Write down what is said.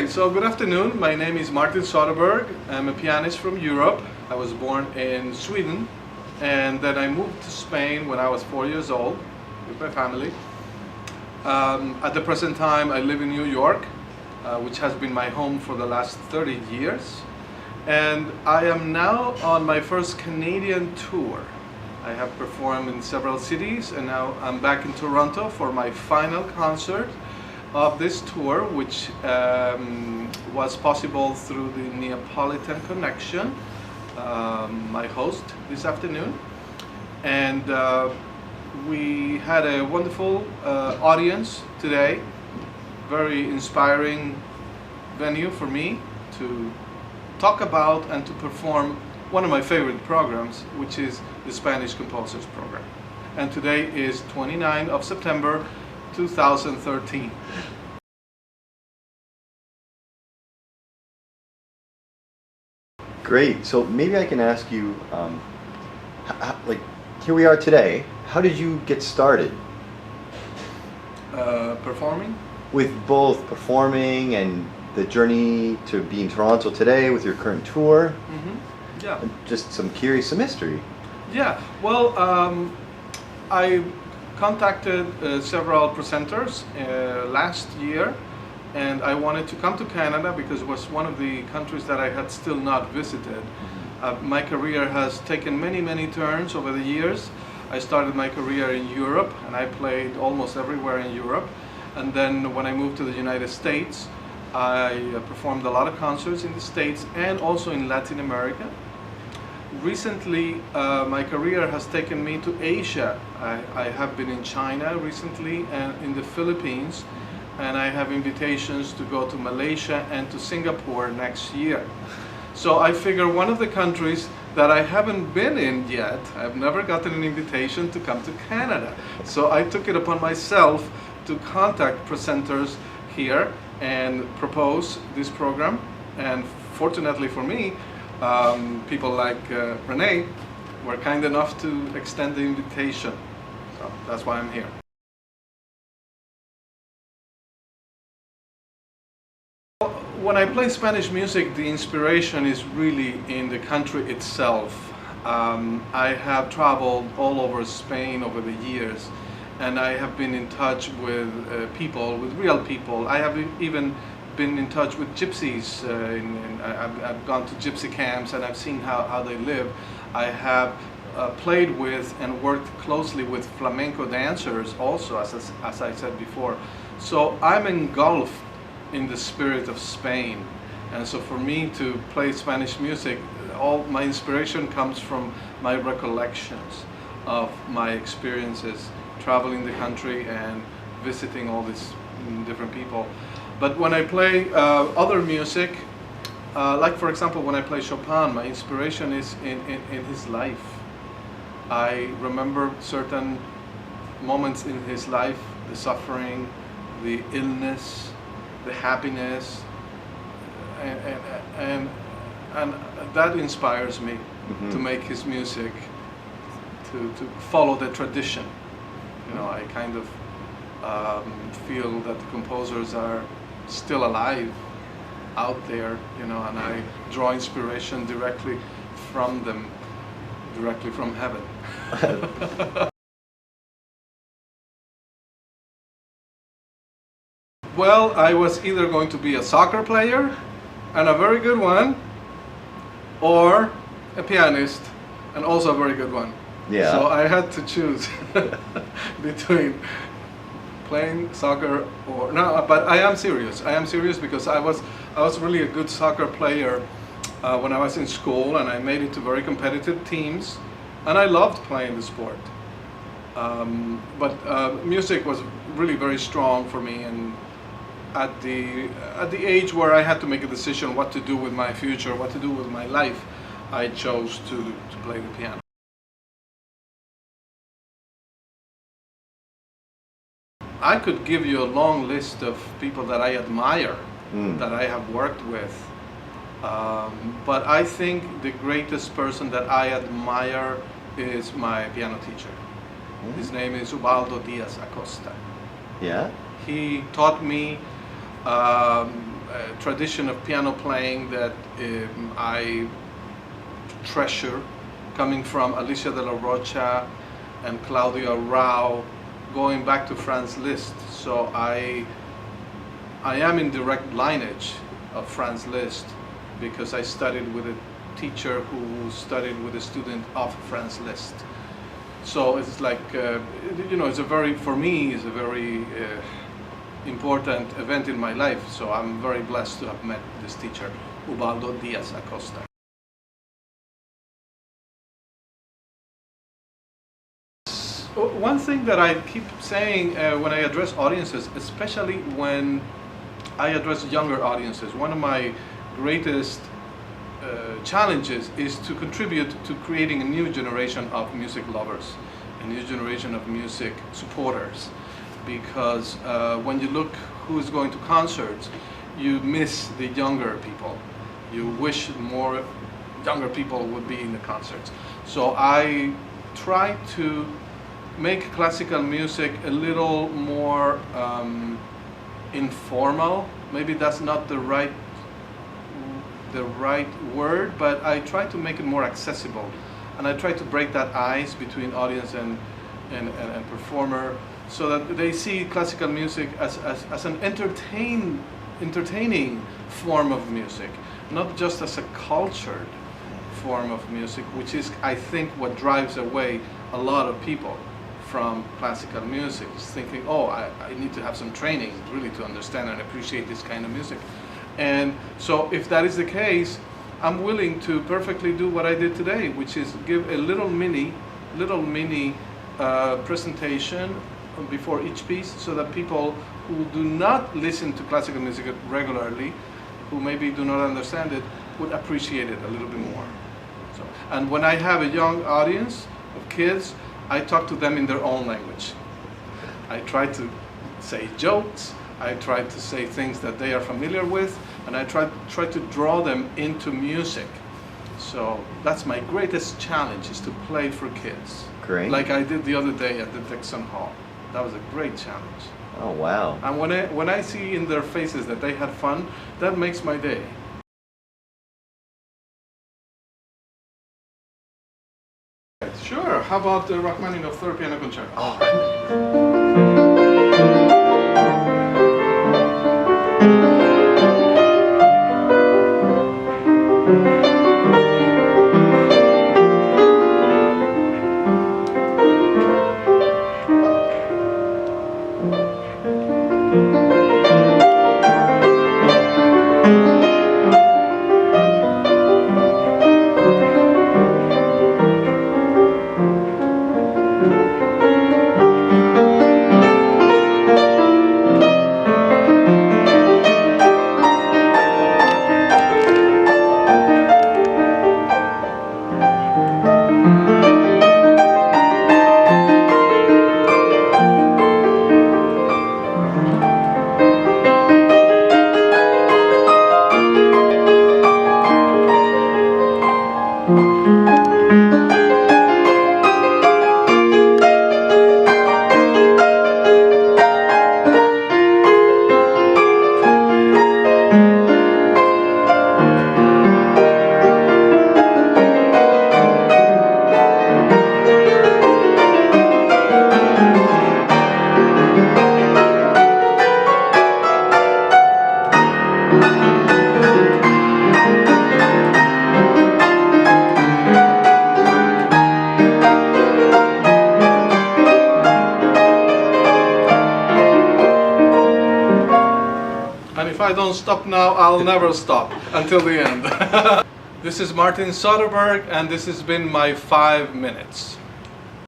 so good afternoon. My name is Martin Soderberg. I'm a pianist from Europe. I was born in Sweden, and then I moved to Spain when I was 4 years old with my family. At the present time, I live in New York, which has been my home for the last 30 years. And I am now on my first Canadian tour. I have performed in several cities, and now I'm back in Toronto for my final concert of this tour, which was possible through the Neapolitan Connection, my host this afternoon. And we had a wonderful audience today, very inspiring venue for me to talk about and to perform one of my favorite programs, which is the Spanish Composers Program. And today is 29th of September 2013. Great. So maybe I can ask you, like, here we are today. How did you get started? Performing? With both performing and the journey to be in Toronto today with your current tour. Mm-hmm. Yeah. Just some history. Yeah. Well, I contacted several presenters last year, and I wanted to come to Canada because it was one of the countries that I had still not visited. My career has taken many turns over the years. I started my career in Europe, and I played almost everywhere in Europe. And then when I moved to the United States, I performed a lot of concerts in the States and also in Latin America. Recently, my career has taken me to Asia. I have been in China recently and in the Philippines, and I have invitations to go to Malaysia and to Singapore next year. So I figure one of the countries that I haven't been in yet, I've never gotten an invitation to come to Canada. So I took it upon myself to contact presenters here and propose this program. And fortunately for me, people like Renee were kind enough to extend the invitation. So that's why I'm here. When I play Spanish music, the inspiration is really in the country itself. I have traveled all over Spain over the years, and I have been in touch with people, with real people. I have even been in touch with gypsies. I've gone to gypsy camps and I've seen how they live. I have played with and worked closely with flamenco dancers also, as I said before. So I'm engulfed in the spirit of Spain. And so for me to play Spanish music, all my inspiration comes from my recollections of my experiences traveling the country and visiting all these different people. But when I play other music, like for example when I play Chopin, my inspiration is in his life. I remember certain moments in his life, the suffering, the illness, the happiness, and that inspires me to make his music, to follow the tradition. You know, I kind of feel that the composers are still alive out there, you know, and I draw inspiration directly from them, directly from heaven. Well, I was either going to be a soccer player, and a very good one, or a pianist, and also a very good one. Yeah. So I had to choose between playing soccer or no. But I am serious. I am serious because I was really a good soccer player when I was in school, and I made it to very competitive teams, and I loved playing the sport. But music was really very strong for me, and at the age where I had to make a decision what to do with my future, what to do with my life, I chose to play the piano. I could give you a long list of people that I admire, that I have worked with. But I think the greatest person that I admire is my piano teacher. His name is Ubaldo Diaz Acosta. Yeah? He taught me tradition of piano playing that I treasure, coming from Alicia de la Rocha and Claudia Rao, going back to Franz Liszt. So I am in direct lineage of Franz Liszt because I studied with a teacher who studied with a student of Franz Liszt. So it's like, you know, it's a very, for me, it's a very important event in my life. So I'm very blessed to have met this teacher, Ubaldo Diaz Acosta. One thing that I keep saying when I address audiences, especially when I address younger audiences, one of my greatest challenges is to contribute to creating a new generation of music lovers, a new generation of music supporters. Because when you look who's going to concerts, you miss the younger people. You wish more younger people would be in the concerts. So I try to make classical music a little more informal. Maybe that's not the right word, but I try to make it more accessible, and I try to break that ice between audience and performer, so that they see classical music as an entertaining form of music, not just as a cultured form of music, which is, I think, what drives away a lot of people from classical music, thinking, oh, I need to have some training really to understand and appreciate this kind of music. And so if that is the case, I'm willing to perfectly do what I did today, which is give a little mini presentation before each piece, so that people who do not listen to classical music regularly, who maybe do not understand it, would appreciate it a little bit more. So, and when I have a young audience of kids, I talk to them in their own language. I try to say jokes, I try to say things that they are familiar with, and I try to draw them into music. So that's my greatest challenge, is to play for kids. Great. Like I did the other day at the Dixon Hall. That was a great challenge. Oh, wow. And when I see in their faces that they had fun, that makes my day. Sure, how about the Rachmaninoff Third Piano Concerto? All right. If I don't stop now, I'll never stop until the end. This is Martin Soderberg, and this has been my 5 minutes.